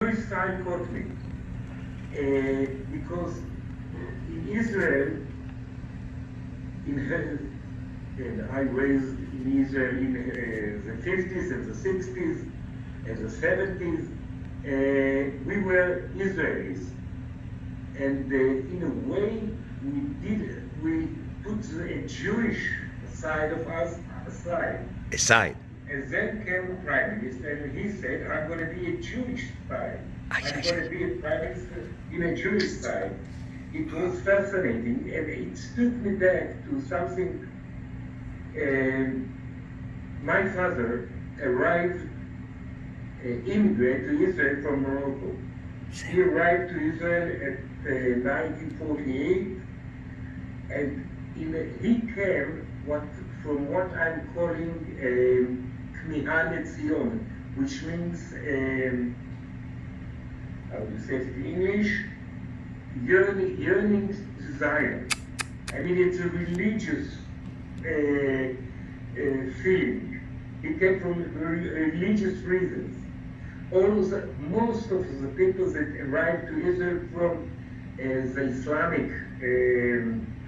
Jewish side caught me because in Israel, and I raised in Israel in the 50s and the 60s and the 70s, we were Israelis. And in a way, we put the Jewish side of us aside. And then came a prime minister and he said, I'm going to be a Jewish side. I'm going to be a prime minister in a Jewish side. It was fascinating and it took me back to something. My father arrived, immigrated to Israel from Morocco. He arrived to Israel at 1948 and he came from what I'm calling Kmiha Letzion, which means, how do you say it in English? Yearning to Zion. I mean, it's a religious feeling. It came from religious reasons. Most of the people that arrived to Israel from the Islamic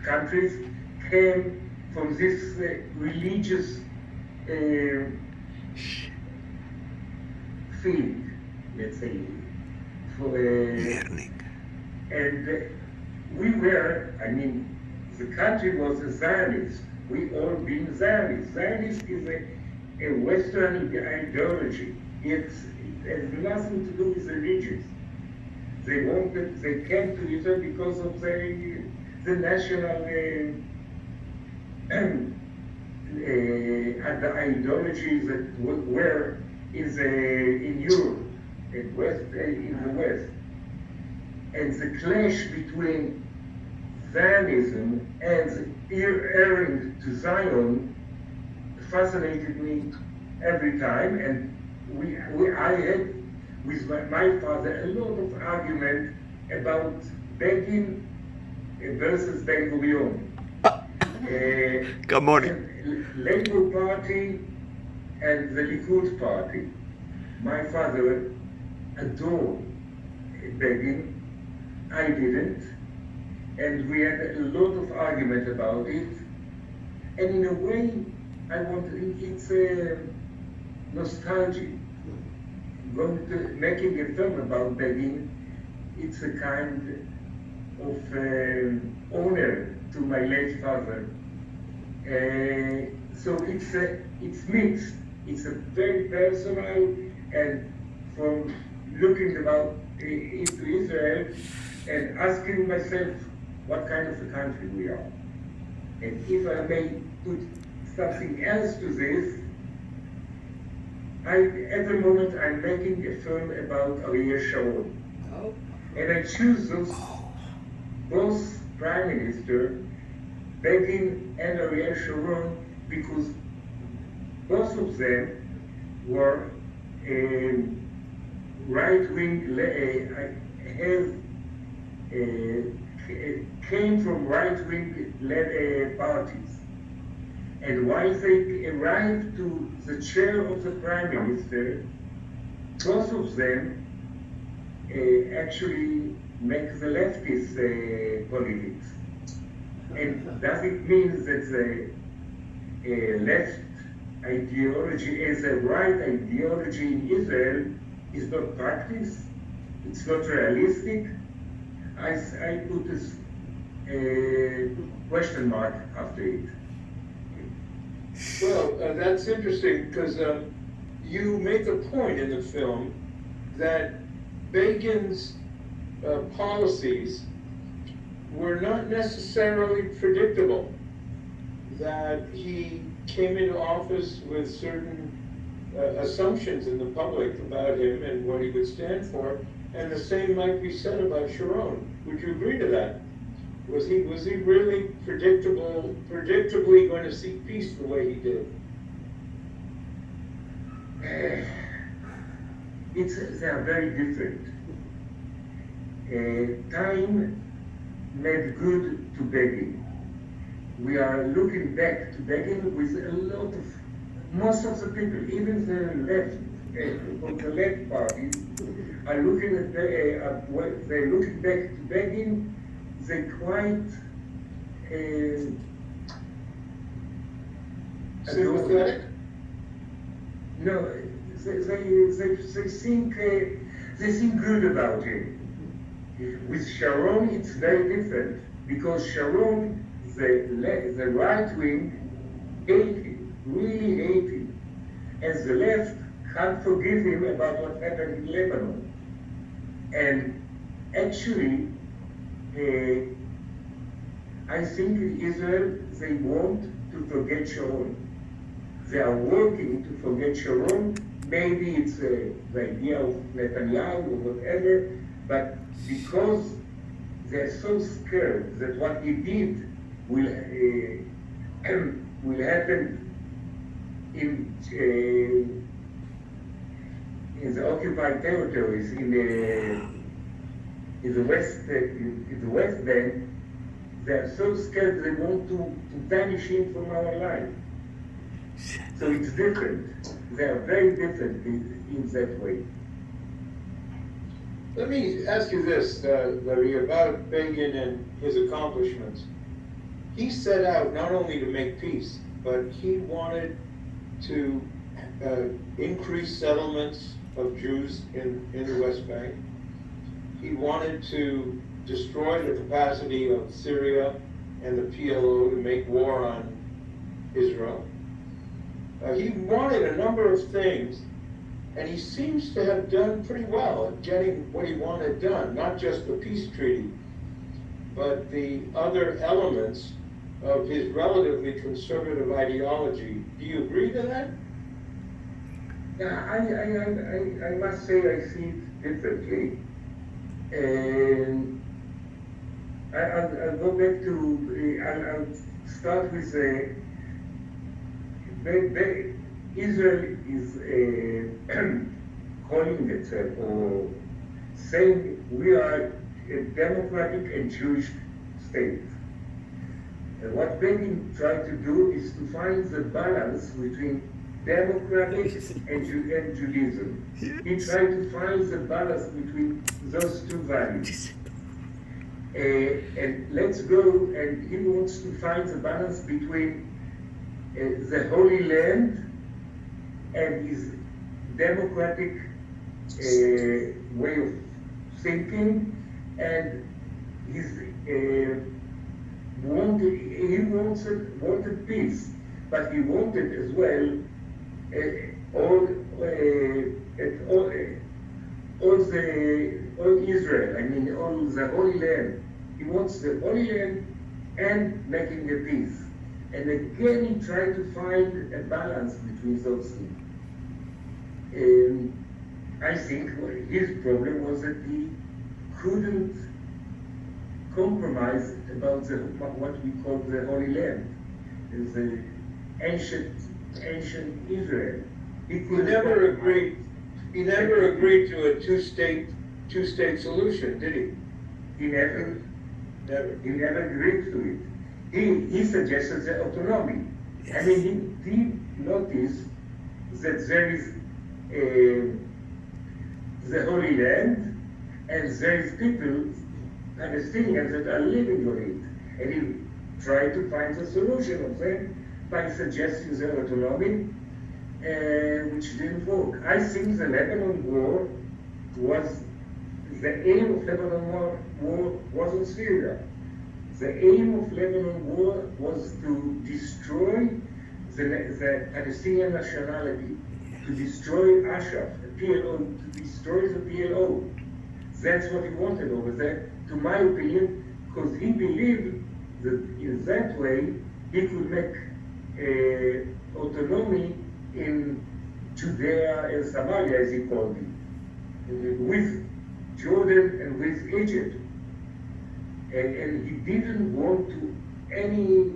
countries came from this religious field, let's say. And we were, I mean, the country was a Zionist. We all been Zionists. Zionist is a Western ideology. It has nothing to do with religion. They came to Israel because of the national and the ideologies that were in Europe, in the West. And the clash between Zionism and erring to Zion fascinated me every time, and I had with my father a lot of argument about Begin versus Ben Gurion. Good morning. Labour Party and the Likud Party. My father adored Begin. I didn't. And we had a lot of argument about it. And in a way, it's nostalgia. Making a film about Begin, it's a kind of honor to my late father. So it's mixed. It's a very personal, and from looking into Israel and asking myself what kind of a country we are. And if I may put something else to this, at the moment I'm making a film about Ariel Sharon. Oh. And I choose those both Prime Minister, Begin and Ariel Sharon, because both of them were right-wing, came from right-wing parties. And while they arrived to the chair of the Prime Minister, both of them actually make the leftist politics. And does it mean that the left ideology as a right ideology in Israel is not practiced? It's not realistic? I put this question mark after it. Well, that's interesting because you make a point in the film that Begin's policies were not necessarily predictable, that he came into office with certain assumptions in the public about him and what he would stand for, and the same might be said about Sharon. Would you agree to that? Was he really predictably going to seek peace the way he did? They are very different. Time made good to Begin. We are looking back to Begin with a lot of, most of the people, even the left, from the left party, are looking at when they're looking back to Begin, they quite Sympathetic? no, they think good about him. With Sharon, it's very different because Sharon, the right wing, hate him, really hate him, and the left can't forgive him about what happened in Lebanon. And actually, I think in Israel they want to forget Sharon. They are working to forget Sharon. Maybe it's the idea of Netanyahu or whatever, but because they're so scared that what he did will happen in the occupied territories in the West Bank, they are so scared they want to banish him from our life. So it's different. They are very different in that way. Let me ask you this, Larry, about Begin and his accomplishments. He set out not only to make peace, but he wanted to increase settlements of Jews in the West Bank. He wanted to destroy the capacity of Syria and the PLO to make war on Israel. He wanted a number of things, and he seems to have done pretty well at getting what he wanted done, not just the peace treaty, but the other elements of his relatively conservative ideology. Do you agree to that? Yeah, I must say I see it differently. And I'll go back to, I'll start with Israel is calling itself or saying we are a democratic and Jewish state. And what Begin tried to do is to find the balance between democratic and Judaism. He tried to find the balance between those two values. And let's go, and he wants to find the balance between the Holy Land and his democratic way of thinking, and his wanted peace, but he wanted as well all Israel. I mean, all the Holy Land. He wants the Holy Land and making a peace. And again, he tried to find a balance between those things. I think his problem was that he couldn't compromise about what we call the Holy Land, the ancient Israel. He never agreed. He never agreed to a two-state solution, did he? He never agreed to it. He suggested the autonomy. Yes. I mean, he did notice that there is the Holy Land, and there is people, Palestinians, that are living on it. And he tried to find the solution of that by suggesting the autonomy, which didn't work. I think the Lebanon war was, the aim of Lebanon war wasn't Syria. The aim of Lebanon war was to destroy the Palestinian nationality, to destroy Ashraf, the PLO, to destroy the PLO. That's what he wanted over there, to my opinion, because he believed that in that way he could make autonomy in Judea and Samaria, as he called it, with Jordan and with Egypt. And he didn't want to any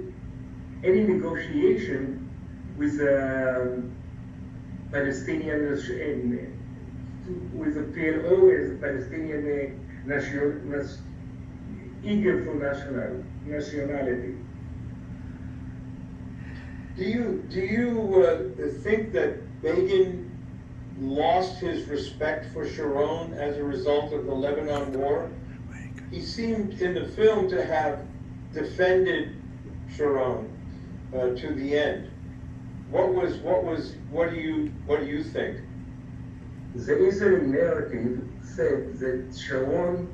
negotiation with Palestinian with the PLO as a Palestinian eager for nationality. Do you think that Begin lost his respect for Sharon as a result of the Lebanon War? He seemed in the film to have defended Sharon to the end. What do you think? The Israeli narrative said that Sharon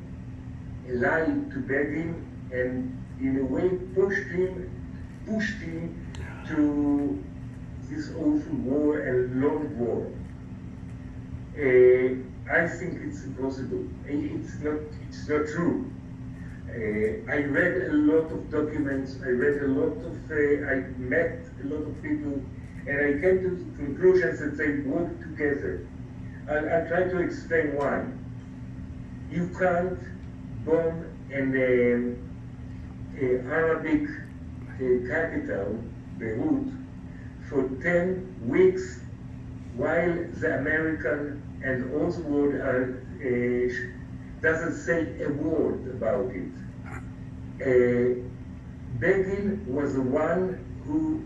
lied to Begin and in a way pushed him to this awful war and long war. I think it's impossible. It's not true. I read a lot of documents. I met a lot of people, and I came to conclusions that they worked together. I'll try to explain why. You can't bomb an Arabic capital, Beirut, for 10 weeks while the American and all the world doesn't say a word about it. Begin was the one who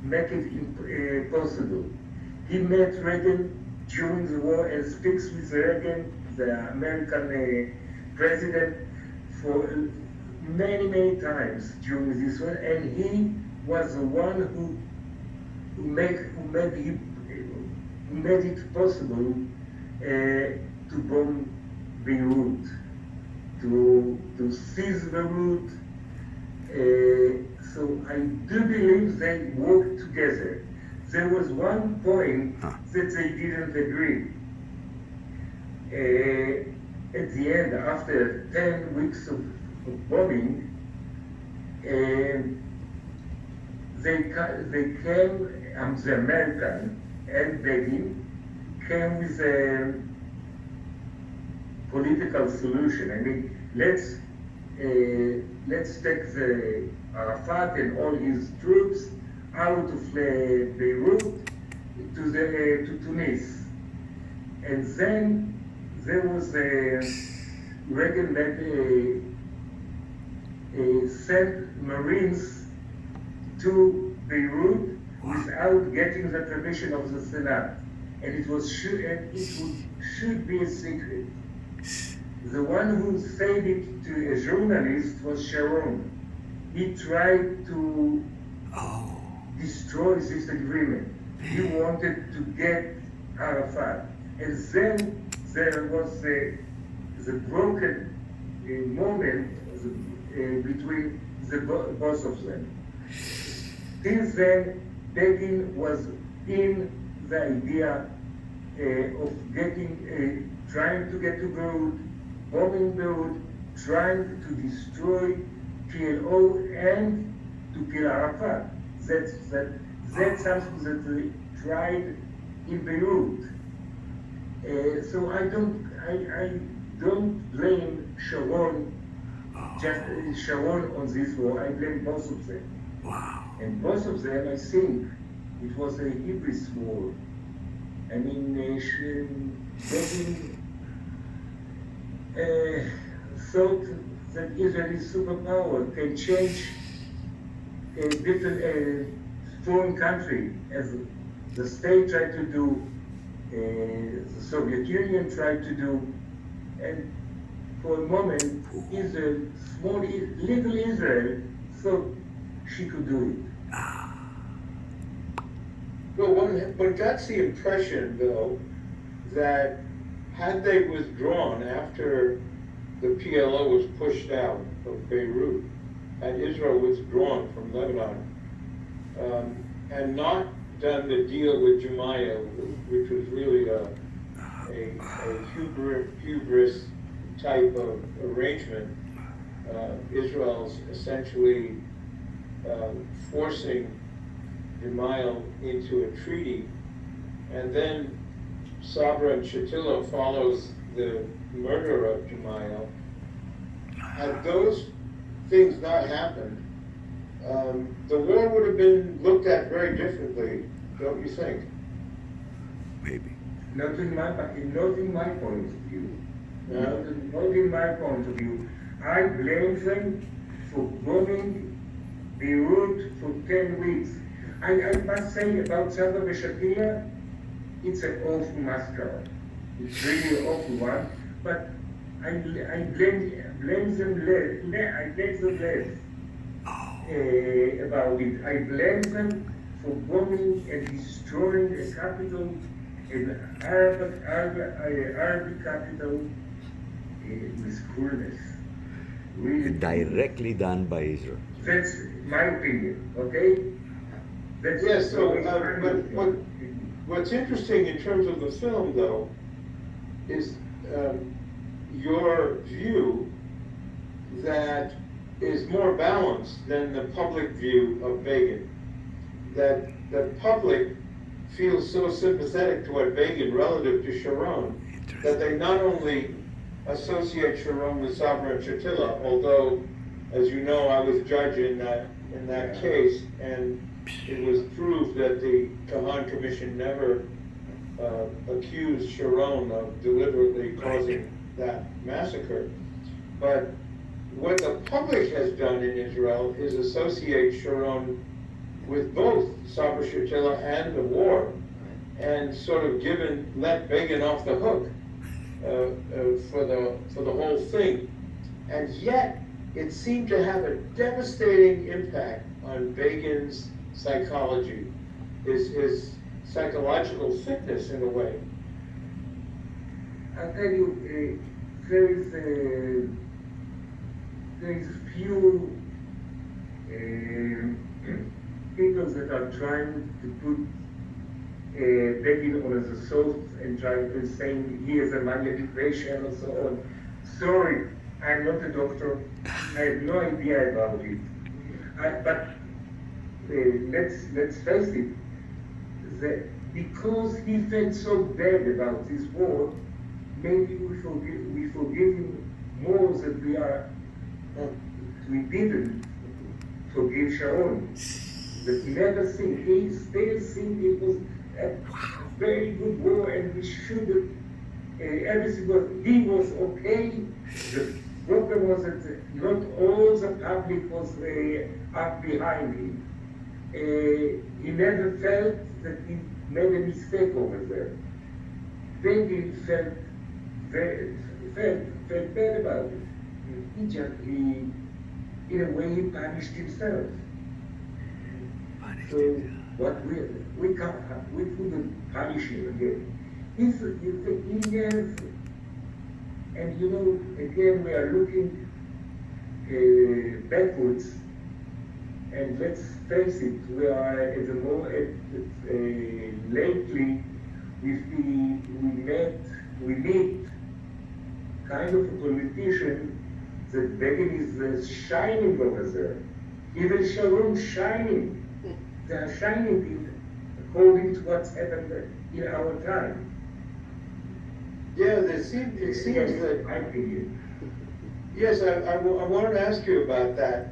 made it possible. He met Reagan during the war and speaks with Reagan, the American president, for many times during this war, and he was the one who made it possible to bomb Beirut, to seize Beirut. So I do believe they worked together. There was one point that they didn't agree. At the end, after 10 weeks of bombing, they came, the American and Begin came with a political solution. I mean, let's take the Arafat and all his troops out of Beirut to Tunis. And then there was Reagan sent Marines to Beirut without getting the permission of the Senate. And it should be a secret. The one who said it to a journalist was Sharon. He tried to destroy this agreement. He wanted to get Arafat. And then there was the broken moment between both of them. Since then, Begin was in the idea of trying to get to Beirut, bombing Beirut, trying to destroy PLO and to kill Arafat. That's something that they tried in Beirut. So I don't blame Sharon on this war. I blame both of them. Wow. And both of them, I think, it was a hubris war. I mean, Begin thought that Israeli superpower can change a different foreign country, as the state tried to do, the Soviet Union tried to do, and for a moment, Israel, small little Israel, thought she could do it. Well, one got the impression, though, that had they withdrawn after the PLO was pushed out of Beirut, had Israel withdrawn from Lebanon, and not done the deal with Jemiah, which was really a hubris type of arrangement, Israel's essentially forcing Jemiah into a treaty, and then Sabra and Shatila follows the murder of Jemiah. Had those things not happened, the war would have been looked at very differently, don't you think? Maybe. Not in my point of view. Not in my point of view. I blame them for bombing Beirut for 10 weeks. I must say about Sabra and Shatila, it's an awful mascot. It's really an awful one, but I blame them less about it. I blame them for bombing and destroying a capital, an Arabic capital, with coolness. Really. Directly done by Israel. That's my opinion, okay? That's Yes, so, but what's interesting in terms of the film, though, is your view that is more balanced than the public view of Begin. That the public feels so sympathetic to what Begin relative to Sharon that they not only associate Sharon with Sabra and Shatila, although, as you know, I was judge in that case, and it was proved that the Kahan Commission never accused Sharon of deliberately causing that massacre. But what the public has done in Israel is associate Sharon with both Sabra Shatila and the war, and sort of let Begin off the hook for the whole thing. And yet, it seemed to have a devastating impact on Begin's psychology, his psychological fitness in a way. I'll tell you, there is few people that are trying to put Begin on as a source and trying to say he has a mania depression or so on. Sorry, I'm not a doctor. I have no idea about it. But let's face it. Because he felt so bad about this war, maybe we forgive him more than we didn't forgive Sharon. That he never think, he still think it was a very good war, and we should everything he was okay. The problem was that not all the public was up behind him. He never felt that he made a mistake over there. Begin felt bad about it. In a way, he punished himself. So what we couldn't punish him again. He's the Indians, and you know, again we are looking backwards. And let's face it, we are at the moment, lately, we meet kind of a politician that Begin is shining over there. Even Sharon shining. They are shining according to what's happened in our time. Yeah, it seems that, my opinion. yes, I wanted to ask you about that.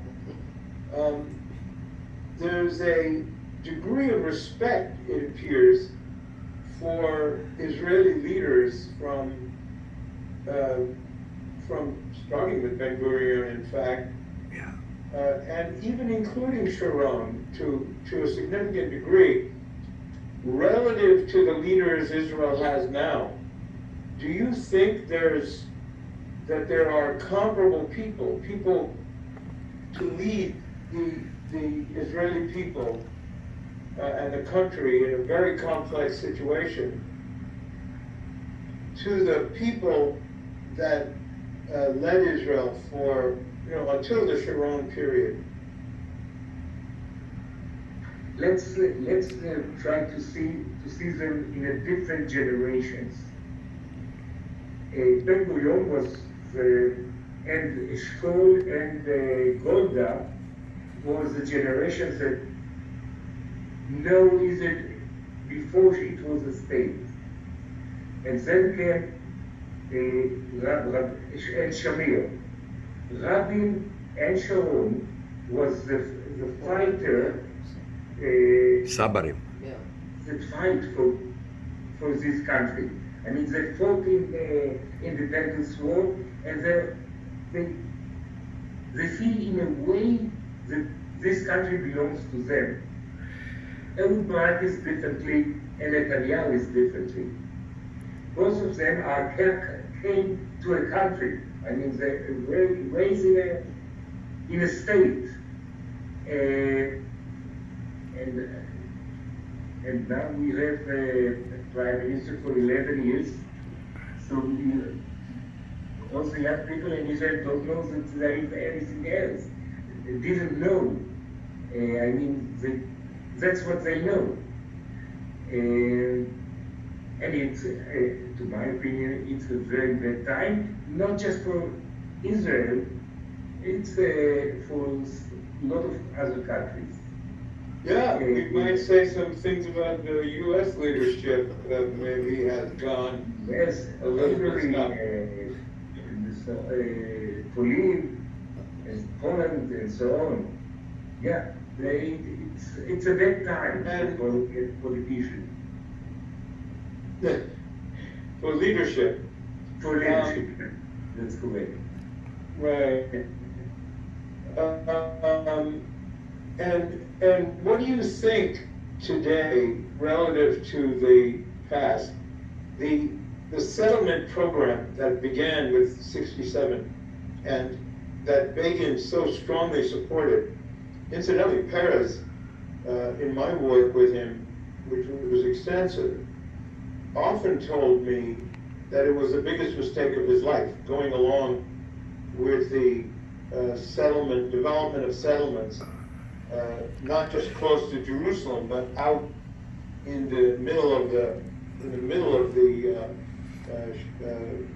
There's a degree of respect, it appears, for Israeli leaders from starting with Ben Gurion, in fact, and even including Sharon to a significant degree, relative to the leaders Israel has now. Do you think that there are comparable people to lead the Israeli people and the country in a very complex situation to the people that led Israel for, until the Sharon period? Let's try to see them in a different generations. Ben Gurion was and Eshkol and Golda was the generation that know Israel before it was a state. And then came and Shamir. Rabin and Sharon was the fighter Sabarim. that fight for this country. I mean, they fought in the independence war, and they feel in a way that this country belongs to them. Ehud Barak is differently. and Netanyahu is differently. Both of them came to a country. I mean, they were raised in a state. And now we have a prime minister for 11 years. So also young people in Israel don't know that there is anything else. They didn't know. I mean, that's what they know. And it's, to my opinion, it's a very bad time, not just for Israel, it's for a lot of other countries. Yeah, we might say some things about the U.S. leadership that maybe has gone Yes, a little bit stuck. Poland and Poland and so on. Yeah, it's a bad time for politicians. For leadership. For leadership, that's correct. Right. And what do you think today relative to the past? The settlement program that began with 67 and that Begin so strongly supported. Incidentally, Peres, in my work with him, which was extensive, often told me that it was the biggest mistake of his life, going along with the development of settlements, not just close to Jerusalem, but out in the middle of the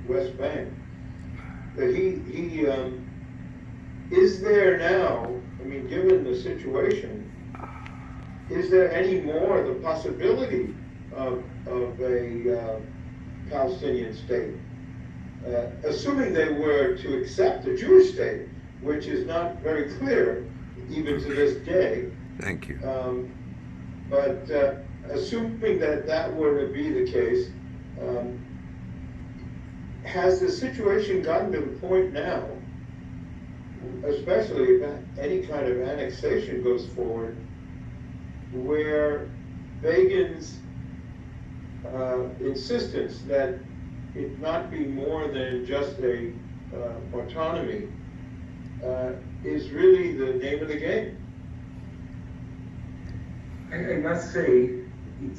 West Bank. That is there now, I mean, given the situation, is there any more the possibility of a Palestinian state? Assuming they were to accept a Jewish state, which is not very clear even to this day. Thank you. But assuming that were to be the case, has the situation gotten to the point now, especially if any kind of annexation goes forward, where Begin's insistence that it not be more than just a autonomy is really the name of the game? I must say, it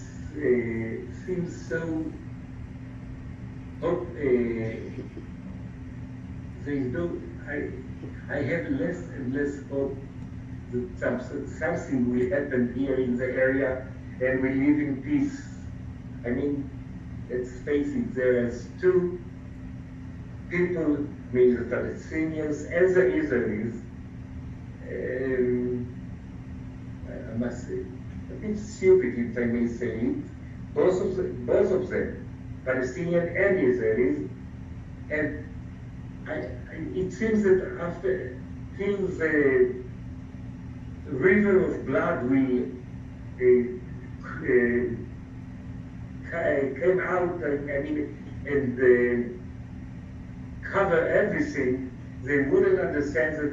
seems so. I have less and less hope that something will happen here in the area and we live in peace. I mean, let's face it, there's two people, maybe the Palestinians and the Israelis, I must say, a bit stupid if I may say it, both of them, Palestinian and Israelis, and it seems that till the river of blood will came out, and cover everything, they wouldn't understand that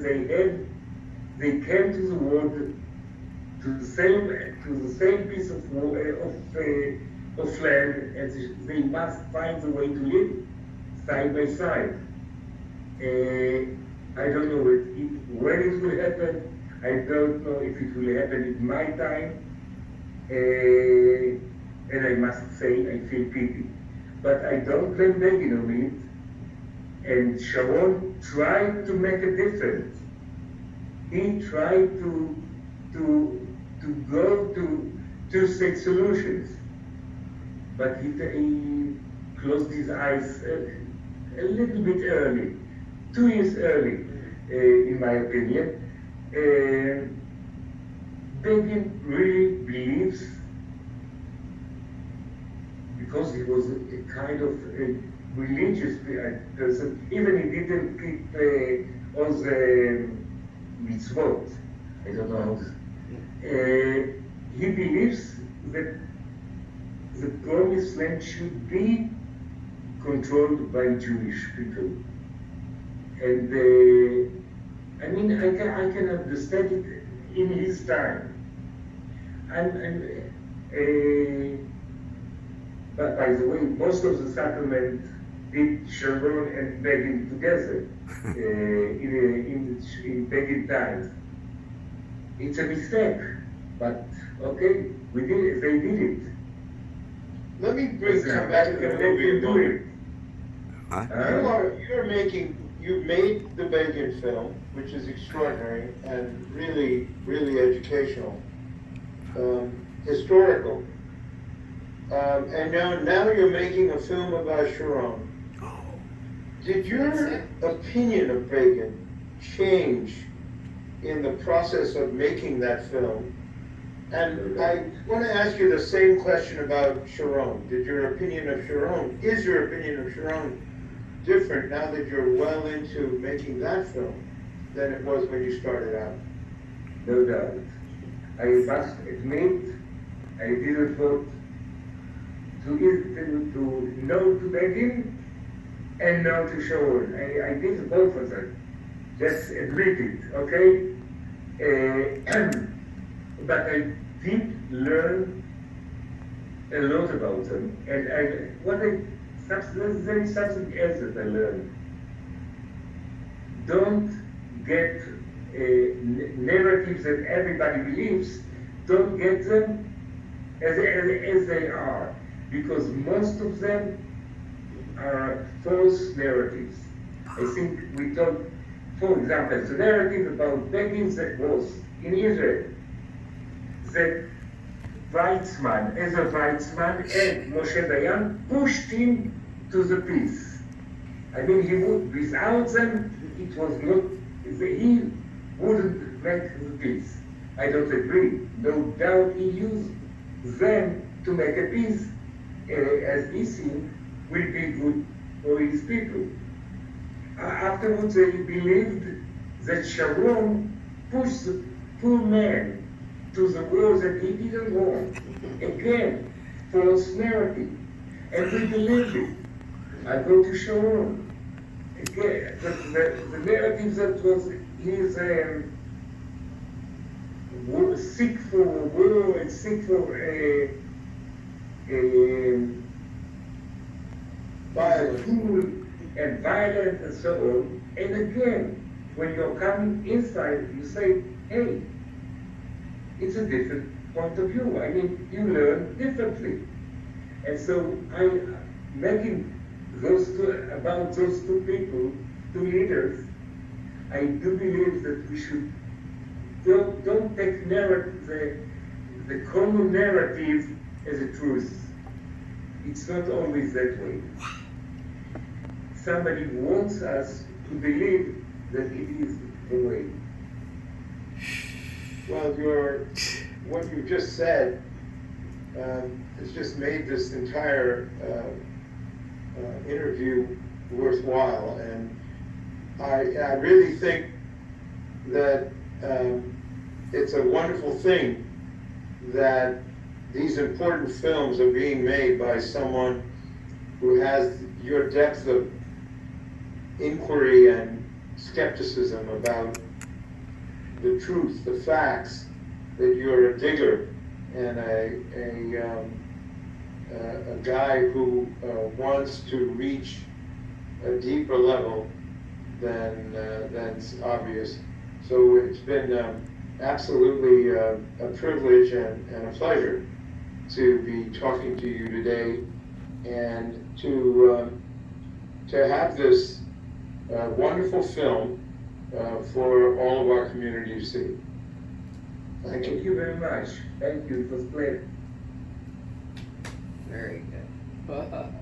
they came to the world to the same piece of land, and they must find a way to live side by side. I don't know when it will happen. I don't know if it will happen in my time. And I must say, I feel pity. But I don't blame Begin on it. And Sharon tried to make a difference. He tried to go to two-state solutions. But he closed his eyes a little bit early, 2 years early, in my opinion. Begin really believes, because he was a kind of a religious person, even he didn't keep all the mitzvot. I don't know how to. He believes that the promised land should be controlled by Jewish people. And I can understand it in his time. But by the way, most of the sacrament did Sharon and Begin together in Begin times. It's a mistake, but okay, we did it, they did it. Let me come back to the movie a moment. Huh? You've made the Begin film, which is extraordinary and really, really educational, historical. And now you're making a film about Sharon. Did your opinion of Begin change in the process of making that film? And I want to ask you the same question about Sharon. Is your opinion of Sharon different now that you're well into making that film than it was when you started out? No doubt. I must admit, I didn't vote to no to Begin and no to Sharon. I did both of them. Just admit it, okay? But I did learn a lot about them, and there is something else that I learned. Don't get narratives that everybody believes. Don't get them as they are, because most of them are false narratives. I think we talk, for example, the narrative about Begin that was in Israel, that Weizmann, Ezra Weizmann and Moshe Dayan pushed him to the peace. I mean, without them, it was not, he wouldn't make the peace. I don't agree. No doubt he used them to make a peace, as he seemed will be good for his people. Afterwards, they believed that Sharon pushed the poor man to the war that he didn't want. Again, false narrative. And we believed it. I go to Sharon. Again, the narrative that was his sick for war and sick for violence and violent and so on. And again, when you're coming inside, you say, hey, it's a different point of view. I mean, you learn differently. And so making about those two people, two leaders, I do believe that we should don't take the common narrative as a truth. It's not always that way. Somebody wants us to believe that it is the way. Well, what you just said has just made this entire interview worthwhile, and I really think that it's a wonderful thing that these important films are being made by someone who has your depth of inquiry and skepticism about the truth, the facts, that you're a digger and a guy who wants to reach a deeper level than's obvious. So it's been absolutely a privilege and a pleasure to be talking to you today, and to have this wonderful film for all of our community to see. Thank you. Thank you very much. Thank you. It was a pleasure. Very good.